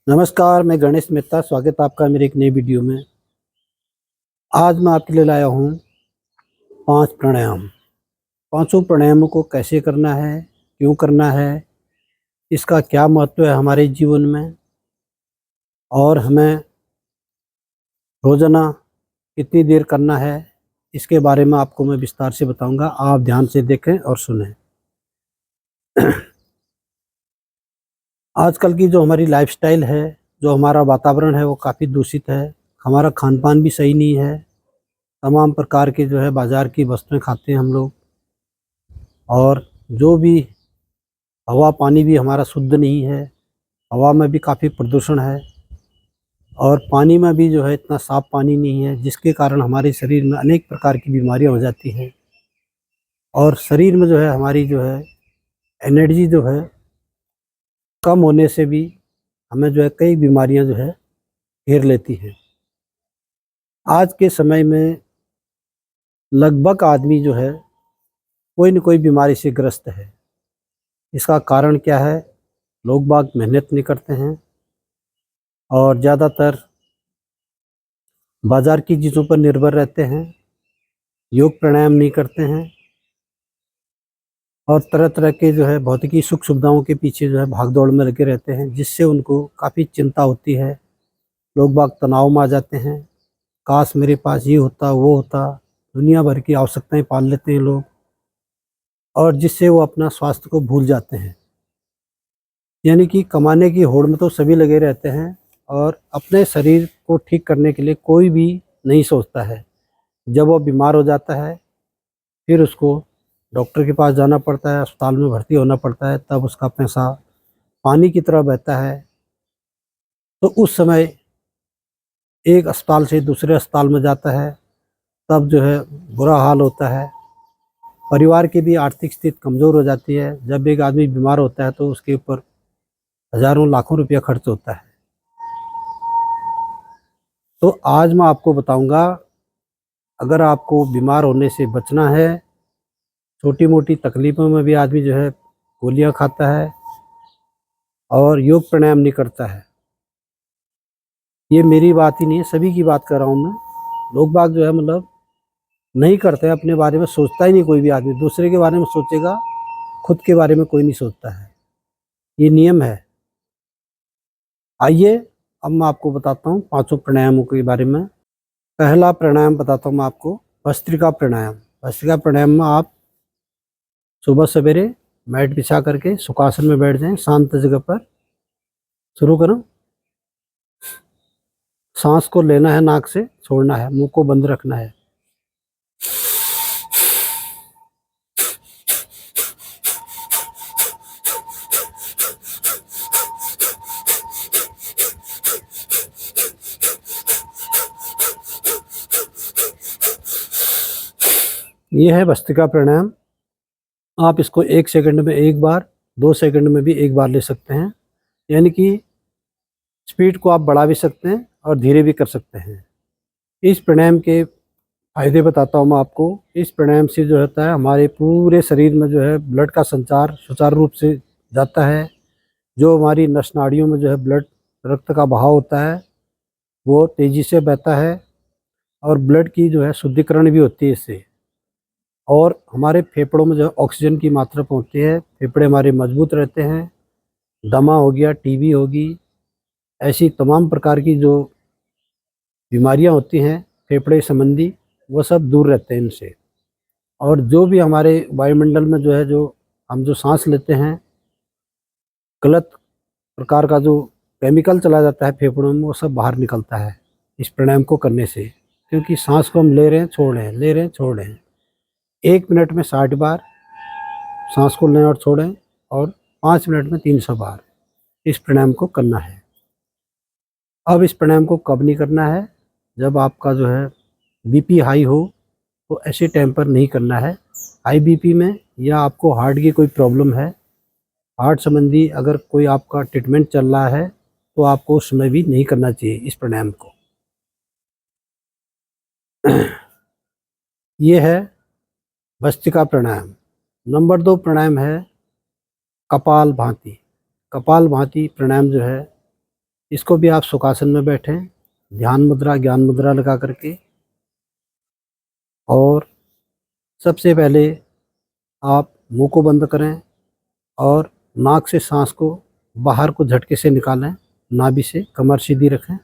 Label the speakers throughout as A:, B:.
A: नमस्कार, मैं गणेश मेहता। स्वागत है आपका मेरे एक नई वीडियो में। आज मैं आपके लिए लाया हूँ 5 प्राणायाम। पांचों प्राणायामों को कैसे करना है, क्यों करना है, इसका क्या महत्व है हमारे जीवन में और हमें रोज़ाना कितनी देर करना है, इसके बारे में आपको मैं विस्तार से बताऊंगा। आप ध्यान से देखें और सुनें। आजकल की जो हमारी लाइफस्टाइल है, जो हमारा वातावरण है, वो काफ़ी दूषित है। हमारा खान पान भी सही नहीं है। तमाम प्रकार के जो है बाज़ार की वस्तुएं खाते हैं हम लोग, और जो भी हवा पानी भी हमारा शुद्ध नहीं है। हवा में भी काफ़ी प्रदूषण है और पानी में भी जो है इतना साफ पानी नहीं है, जिसके कारण हमारे शरीर में अनेक प्रकार की बीमारियां हो जाती हैं। और शरीर में जो है हमारी जो है एनर्जी जो है कम होने से भी हमें जो है कई बीमारियां जो है घेर लेती हैं। आज के समय में लगभग आदमी जो है कोई न कोई बीमारी से ग्रस्त है। इसका कारण क्या है? लोग बाग मेहनत नहीं करते हैं और ज़्यादातर बाज़ार की चीज़ों पर निर्भर रहते हैं, योग प्राणायाम नहीं करते हैं और तरह तरह के जो है भौतिकी सुख सुविधाओं के पीछे जो है भाग दौड़ में लगे रहते हैं, जिससे उनको काफ़ी चिंता होती है। लोग बाग तनाव में आ जाते हैं। काश मेरे पास ये होता, वो होता। दुनिया भर की आवश्यकताएं पाल लेते हैं लोग, और जिससे वो अपना स्वास्थ्य को भूल जाते हैं। यानी कि कमाने की होड़ में तो सभी लगे रहते हैं और अपने शरीर को ठीक करने के लिए कोई भी नहीं सोचता है। जब वो बीमार हो जाता है, फिर उसको डॉक्टर के पास जाना पड़ता है, अस्पताल में भर्ती होना पड़ता है, तब उसका पैसा पानी की तरह बहता है। तो उस समय एक अस्पताल से दूसरे अस्पताल में जाता है, तब जो है बुरा हाल होता है। परिवार की भी आर्थिक स्थिति कमज़ोर हो जाती है। जब एक आदमी बीमार होता है तो उसके ऊपर हज़ारों लाखों रुपया खर्च होता है। तो आज मैं आपको बताऊंगा, अगर आपको बीमार होने से बचना है, छोटी मोटी तकलीफ़ों में भी आदमी जो है गोलियां खाता है और योग प्राणायाम नहीं करता है। ये मेरी बात ही नहीं है, सभी की बात कर रहा हूँ मैं। लोग बाग जो है मतलब नहीं करते, अपने बारे में सोचता ही नहीं कोई भी आदमी। दूसरे के बारे में सोचेगा, खुद के बारे में कोई नहीं सोचता है। ये नियम है। आइए अब मैं आपको बताता हूँ पांचों प्राणायामों के बारे में। पहला प्राणायाम बताता हूँ मैं आपको, भस्त्रिका प्राणायाम। भस्त्रिका प्राणायाम में आप सुबह सवेरे मैट बिछा करके सुखासन में बैठ जाएं, शांत जगह पर। शुरू करो। सांस को लेना है, नाक से छोड़ना है, मुंह को बंद रखना है। ये है भस्त्रिका प्राणायाम। आप इसको 1 सेकंड में एक बार, 2 सेकंड में भी एक बार ले सकते हैं। यानी कि स्पीड को आप बढ़ा भी सकते हैं और धीरे भी कर सकते हैं। इस प्राणायाम के फायदे बताता हूँ मैं आपको। इस प्राणायाम से जो होता है, हमारे पूरे शरीर में जो है ब्लड का संचार सुचारू रूप से जाता है। जो हमारी नस नाड़ियों में जो है ब्लड, रक्त का बहाव होता है, वो तेज़ी से बहता है और ब्लड की जो है शुद्धिकरण भी होती है इससे। और हमारे फेफड़ों में जो है ऑक्सीजन की मात्रा पहुँचती है, फेफड़े हमारे मजबूत रहते हैं। दमा हो गया, टीबी होगी, ऐसी तमाम प्रकार की जो बीमारियां होती हैं फेफड़े संबंधी, वो सब दूर रहते हैं इनसे। और जो भी हमारे वायुमंडल में जो है, जो हम जो सांस लेते हैं, गलत प्रकार का जो केमिकल चला जाता है फेफड़ों में, वो सब बाहर निकलता है इस प्राणायाम को करने से। क्योंकि सांस को हम ले रहे हैं, छोड़ रहे हैं, ले रहे हैं, छोड़ रहे हैं। 1 मिनट में 60 बार सांस को लें और छोड़ें, और 5 मिनट में 300 बार इस प्राणायाम को करना है। अब इस प्राणायाम को कब नहीं करना है? जब आपका जो है बीपी हाई हो, तो ऐसे टाइम पर नहीं करना है। हाई बीपी में, या आपको हार्ट की कोई प्रॉब्लम है, हार्ट संबंधी अगर कोई आपका ट्रीटमेंट चल रहा है, तो आपको उस समय भी नहीं करना चाहिए इस प्राणायाम को। ये है भस्त्रिका प्राणायाम। नंबर 2 प्राणायाम है कपाल भाती। कपाल भाती प्राणायाम जो है, इसको भी आप सुखासन में बैठें, ध्यान मुद्रा, ज्ञान मुद्रा लगा करके। और सबसे पहले आप मुंह को बंद करें और नाक से सांस को बाहर को झटके से निकालें, नाभि से, कमर सीधी रखें।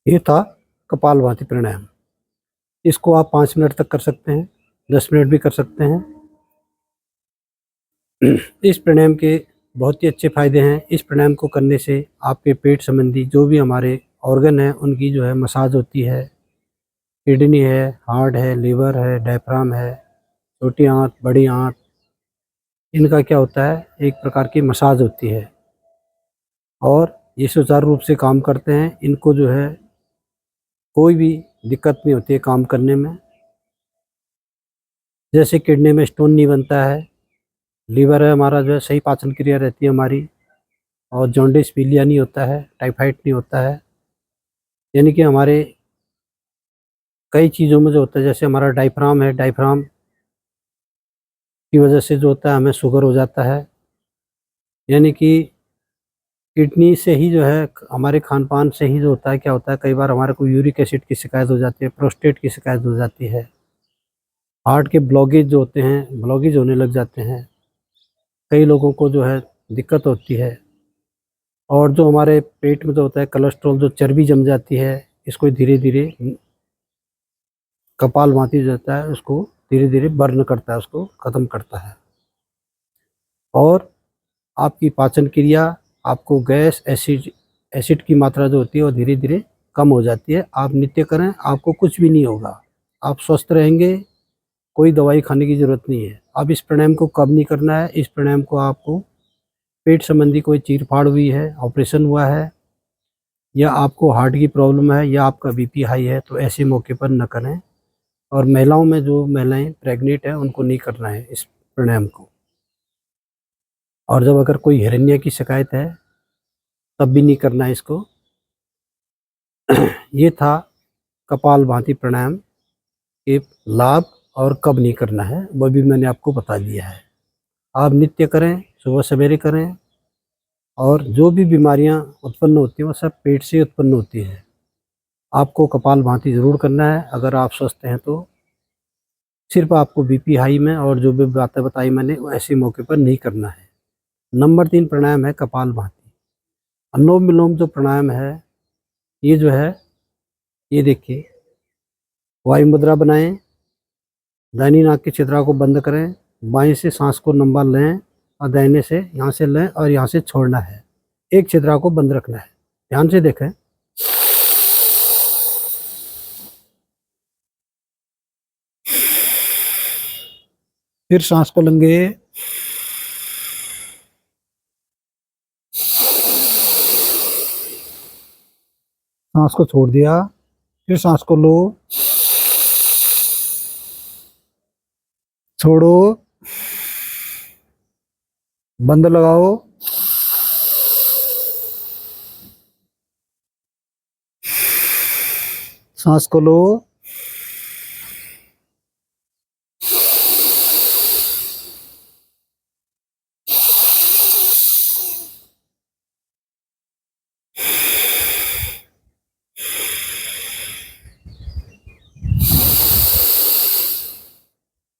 A: ये था कपालभाति प्राणायाम। इसको आप 5 मिनट तक कर सकते हैं, 10 मिनट भी कर सकते हैं। इस प्राणायाम के बहुत ही अच्छे फायदे हैं। इस प्राणायाम को करने से आपके पेट संबंधी जो भी हमारे ऑर्गन हैं उनकी जो है मसाज होती है। किडनी है, हार्ट है, लीवर है, डायफ्राम है, छोटी आंत, बड़ी आंत, इनका क्या होता है, एक प्रकार की मसाज होती है और ये सुचारू रूप से काम करते हैं। इनको जो है कोई भी दिक्कत नहीं होती है काम करने में। जैसे किडनी में स्टोन नहीं बनता है, लीवर है हमारा जो है सही पाचन क्रिया रहती है हमारी, और जॉन्डिस पीलिया नहीं होता है, टाइफाइड नहीं होता है। यानी कि हमारे कई चीज़ों में जो होता है, जैसे हमारा डायफ्राम है, डायफ्राम की वजह से जो होता है हमें शुगर हो जाता है। यानी कि किडनी से ही जो है, हमारे खान पान से ही जो होता है, क्या होता है, कई बार हमारे को यूरिक एसिड की शिकायत हो जाती है, प्रोस्टेट की शिकायत हो जाती है, हार्ट के ब्लॉकेज जो होते हैं, ब्लॉकेज होने लग जाते हैं, कई लोगों को जो है दिक्कत होती है। और जो हमारे पेट में जो होता है कोलेस्ट्रॉल, जो चर्बी जम जाती है, इसको धीरे धीरे कपालभाति जो होता है उसको धीरे धीरे बर्न करता है, उसको ख़त्म करता है। और आपकी पाचन क्रिया, आपको गैस, एसिड की मात्रा जो होती है वो धीरे धीरे कम हो जाती है। आप नित्य करें, आपको कुछ भी नहीं होगा, आप स्वस्थ रहेंगे, कोई दवाई खाने की ज़रूरत नहीं है। अब इस प्राणायाम को कब नहीं करना है, इस प्राणायाम को आपको पेट संबंधी कोई चीर फाड़ हुई है, ऑपरेशन हुआ है, या आपको हार्ट की प्रॉब्लम है, या आपका बीपी हाई है, तो ऐसे मौके पर न करें। और महिलाओं में, जो महिलाएं प्रेग्नेंट हैं, उनको नहीं करना है इस प्राणायाम को। और जब अगर कोई हिरण्य की शिकायत है तब भी नहीं करना है इसको। ये था कपालभाति प्राणायाम के लाभ, और कब नहीं करना है वो भी मैंने आपको बता दिया है। आप नित्य करें, सुबह सवेरे करें। और जो भी बीमारियां उत्पन्न होती हैं वो सब पेट से उत्पन्न होती हैं। आपको कपालभाति ज़रूर करना है अगर आप स्वस्थ हैं तो। सिर्फ आपको बीपी हाई में और जो भी बातें बताई मैंने, वो ऐसे मौके पर नहीं करना है। नंबर 3 प्राणायाम है कपालभाति। अनुलोम विलोम जो प्राणायाम है, ये जो है, ये देखिए, वायु मुद्रा बनाएं, दाहिनी नाक की छिद्रा को बंद करें, बाएं से सांस को लंबा लें और दाहिने से यहाँ से लें और यहाँ से छोड़ना है। एक छिद्रा को बंद रखना है, ध्यान से देखें। फिर सांस को लेंगे, सांस को छोड़ दिया, फिर सांस को लो, छोड़ो, बंद लगाओ, सांस को लो,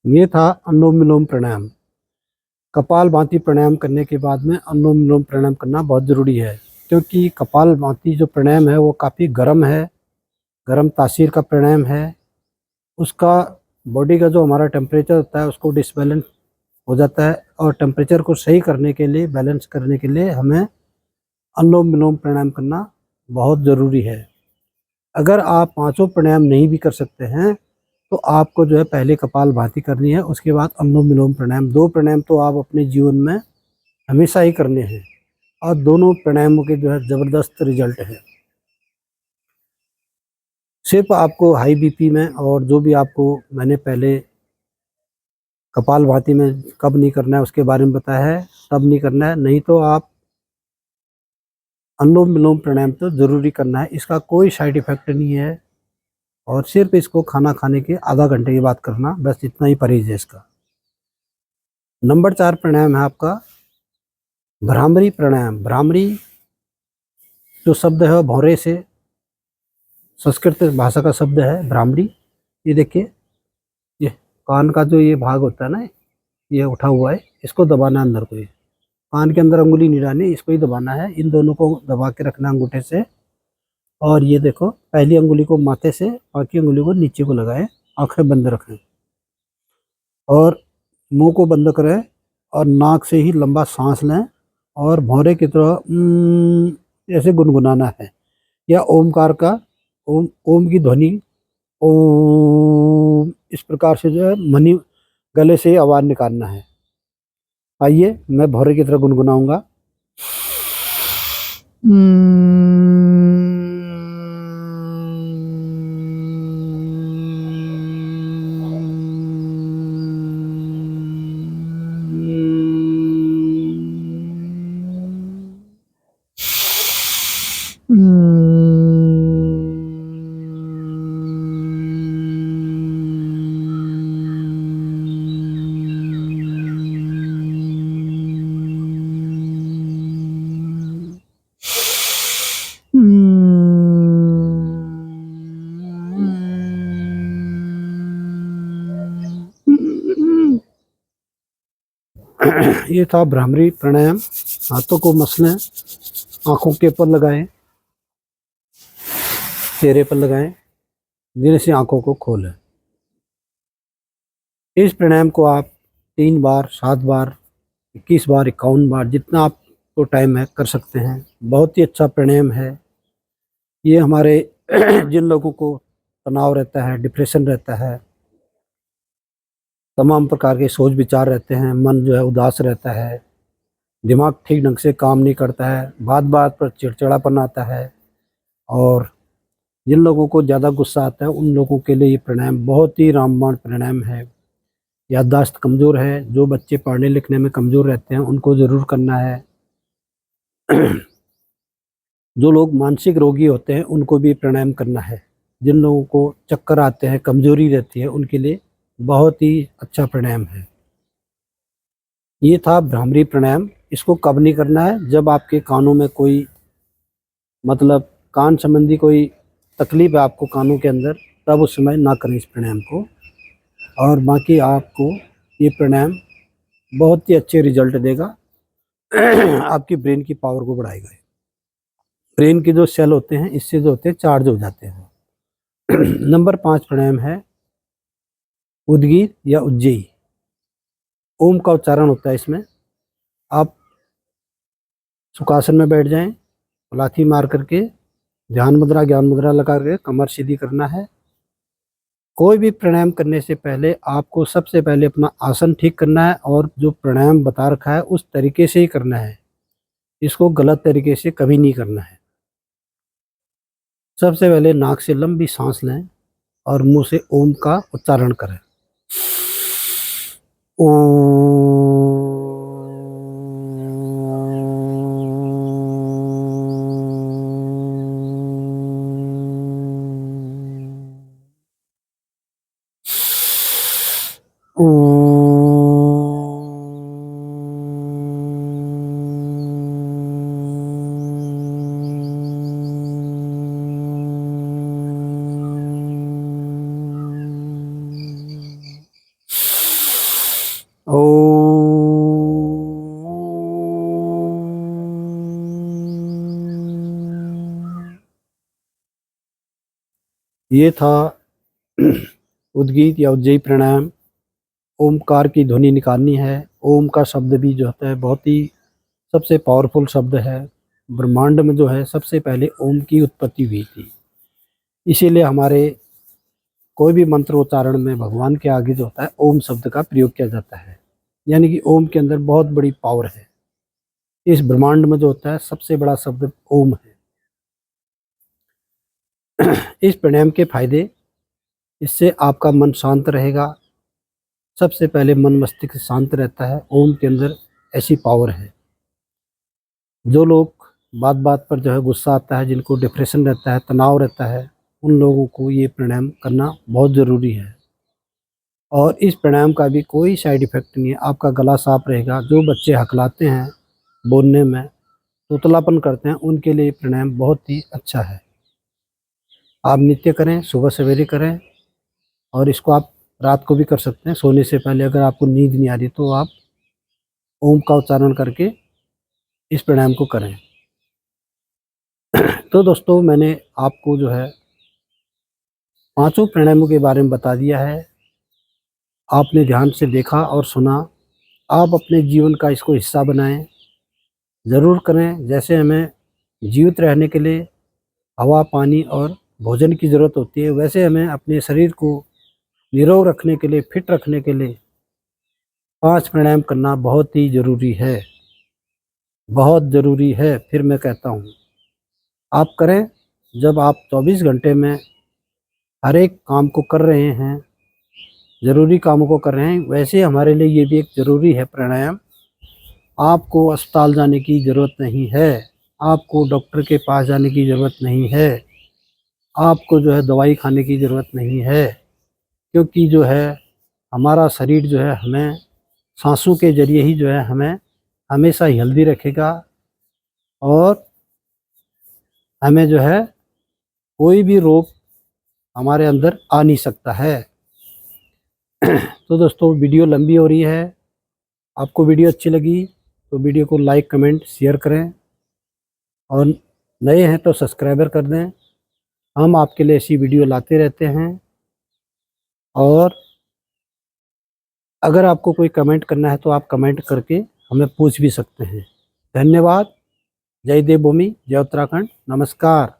A: ये था अनुलोम विलोम प्राणायाम। कपालभाति प्राणायाम करने के बाद में अनुलोम विलोम प्राणायाम करना बहुत ज़रूरी है, क्योंकि कपालभाति जो प्राणायाम है वो काफ़ी गर्म है, गर्म तासीर का प्राणायाम है। उसका बॉडी का जो हमारा टेम्परेचर होता है उसको डिसबैलेंस हो जाता है, और टेम्परेचर को सही करने के लिए, बैलेंस करने के लिए हमें अनुलोम विलोम प्राणायाम करना बहुत ज़रूरी है। अगर आप पांचों प्राणायाम नहीं भी कर सकते हैं तो आपको जो है पहले कपालभाति करनी है, उसके बाद अनुलोम विलोम प्राणायाम। 2 प्राणायाम तो आप अपने जीवन में हमेशा ही करने हैं और दोनों प्राणायामों के जो है ज़बरदस्त रिजल्ट है। सिर्फ आपको हाई बीपी में और जो भी आपको मैंने पहले कपालभाति में कब नहीं करना है उसके बारे में बताया है, तब नहीं करना है, नहीं तो आप अनुलोम विलोम प्राणायाम तो ज़रूरी करना है। इसका कोई साइड इफ़ेक्ट नहीं है और सिर्फ इसको खाना खाने के आधा घंटे के बाद करना, बस इतना ही परहेज है इसका। नंबर 4 प्राणायाम है आपका भ्रामरी प्राणायाम। भ्रामरी जो शब्द है वो भौरे से संस्कृत भाषा का शब्द है भ्रामरी। ये देखिए, ये कान का जो ये भाग होता है ना, ये उठा हुआ है, इसको दबाना अंदर को। ये कान के अंदर अंगुली नहीं डालनी, इसको ही दबाना है। इन दोनों को दबा के रखना अंगूठे से। और ये देखो, पहली अंगुली को माथे से, बाकी अंगुली को नीचे को लगाएं, आंखें बंद रखें और मुंह को बंद करें और नाक से ही लंबा सांस लें और भौरे की तरह ऐसे गुनगुनाना है, या ओमकार का ओम ओम की ध्वनि ओम इस प्रकार से जो है मनी गले से आवाज निकालना है। आइए मैं भौरे की तरह गुनगुनाऊंगा। ये था भ्रामरी प्राणायाम। हाथों को मसलें, आंखों के ऊपर लगाएं, चेहरे पर लगाएं, धीरे से आंखों को खोलें। इस प्राणायाम को आप 3 बार, 7 बार, 21 बार, 51 बार, जितना आपको टाइम है कर सकते हैं। बहुत ही अच्छा प्राणायाम है ये। हमारे जिन लोगों को तनाव रहता है, डिप्रेशन रहता है, तमाम प्रकार के सोच विचार रहते हैं, मन जो है उदास रहता है, दिमाग ठीक ढंग से काम नहीं करता है, बात बात पर चिड़चिड़ापन आता है, और जिन लोगों को ज़्यादा गुस्सा आता है उन लोगों के लिए ये प्राणायाम बहुत ही रामबाण प्राणायाम है। याददाश्त कमज़ोर है, जो बच्चे पढ़ने लिखने में कमज़ोर रहते हैं उनको ज़रूर करना है। जो लोग मानसिक रोगी होते हैं उनको भी प्राणायाम करना है। जिन लोगों को चक्कर आते हैं, कमज़ोरी रहती है, उनके लिए बहुत ही अच्छा प्राणायाम है। ये था भ्रामरी प्राणायाम। इसको कब नहीं करना है, जब आपके कानों में कोई मतलब कान संबंधी कोई तकलीफ है आपको कानों के अंदर, तब उस समय ना करें इस प्राणायाम को। और बाकी आपको ये प्राणायाम बहुत ही अच्छे रिजल्ट देगा। आपकी ब्रेन की पावर को बढ़ाएगा। ब्रेन के जो सेल होते हैं इससे जो होते हैं चार्ज हो जाते हैं। नंबर 5 प्राणायाम है उद्गीत या उज्जयी। ओम का उच्चारण होता है इसमें। आप सुखासन में बैठ जाएं, लाथी मार करके ध्यान मुद्रा, ज्ञान मुद्रा लगा करके कमर सीधी करना है। कोई भी प्राणायाम करने से पहले आपको सबसे पहले अपना आसन ठीक करना है और जो प्राणायाम बता रखा है उस तरीके से ही करना है। इसको गलत तरीके से कभी नहीं करना है। सबसे पहले नाक से लंबी सांस लें और मुंह से ओम का उच्चारण करें। ये था उद्गीत या उज्जयी प्राणायाम। ओमकार की ध्वनि निकालनी है। ओम का शब्द भी जो होता है बहुत ही सबसे पावरफुल शब्द है। ब्रह्मांड में जो है सबसे पहले ओम की उत्पत्ति हुई थी, इसीलिए हमारे कोई भी मंत्र उच्चारण में भगवान के आगे जो होता है ओम शब्द का प्रयोग किया जाता है। यानी कि ओम के अंदर बहुत बड़ी पावर है। इस ब्रह्मांड में जो होता है सबसे बड़ा शब्द ओम है। इस प्राणायाम के फायदे, इससे आपका मन शांत रहेगा। सबसे पहले मन मस्तिष्क शांत रहता है। ओम के अंदर ऐसी पावर है। जो लोग बात बात पर जो है गुस्सा आता है, जिनको डिप्रेशन रहता है, तनाव रहता है, उन लोगों को ये प्राणायाम करना बहुत ज़रूरी है। और इस प्राणायाम का भी कोई साइड इफ़ेक्ट नहीं है। आपका गला साफ रहेगा। जो बच्चे हकलाते हैं बोलने में, तोतलापन करते हैं, उनके लिए प्राणायाम बहुत ही अच्छा है। आप नित्य करें, सुबह सवेरे करें, और इसको आप रात को भी कर सकते हैं सोने से पहले। अगर आपको नींद नहीं आ रही तो आप ओम का उच्चारण करके इस प्राणायाम को करें। तो दोस्तों, मैंने आपको जो है 5 प्राणायामों के बारे में बता दिया है। आपने ध्यान से देखा और सुना। आप अपने जीवन का इसको हिस्सा बनाएं, ज़रूर करें। जैसे हमें जीवित रहने के लिए हवा, पानी और भोजन की ज़रूरत होती है, वैसे हमें अपने शरीर को निरोग रखने के लिए, फिट रखने के लिए 5 प्राणायाम करना बहुत ही ज़रूरी है। बहुत ज़रूरी है। फिर मैं कहता हूँ, आप करें। जब आप 24 घंटे में हर एक काम को कर रहे हैं, ज़रूरी कामों को कर रहे हैं, वैसे हमारे लिए ये भी एक ज़रूरी है प्राणायाम। आपको अस्पताल जाने की ज़रूरत नहीं है। आपको डॉक्टर के पास जाने की ज़रूरत नहीं है। आपको जो है दवाई खाने की ज़रूरत नहीं है। क्योंकि जो है हमारा शरीर जो है हमें सांसों के ज़रिए ही जो है हमें हमेशा हेल्दी रखेगा। और हमें जो है कोई भी रोग हमारे अंदर आ नहीं सकता है। तो दोस्तों, वीडियो लंबी हो रही है। आपको वीडियो अच्छी लगी तो वीडियो को लाइक, कमेंट, शेयर करें, और नए हैं तो सब्सक्राइबर कर दें। हम आपके लिए ऐसी वीडियो लाते रहते हैं। और अगर आपको कोई कमेंट करना है तो आप कमेंट करके हमें पूछ भी सकते हैं। धन्यवाद। जय देवभूमि, जय उत्तराखंड। नमस्कार।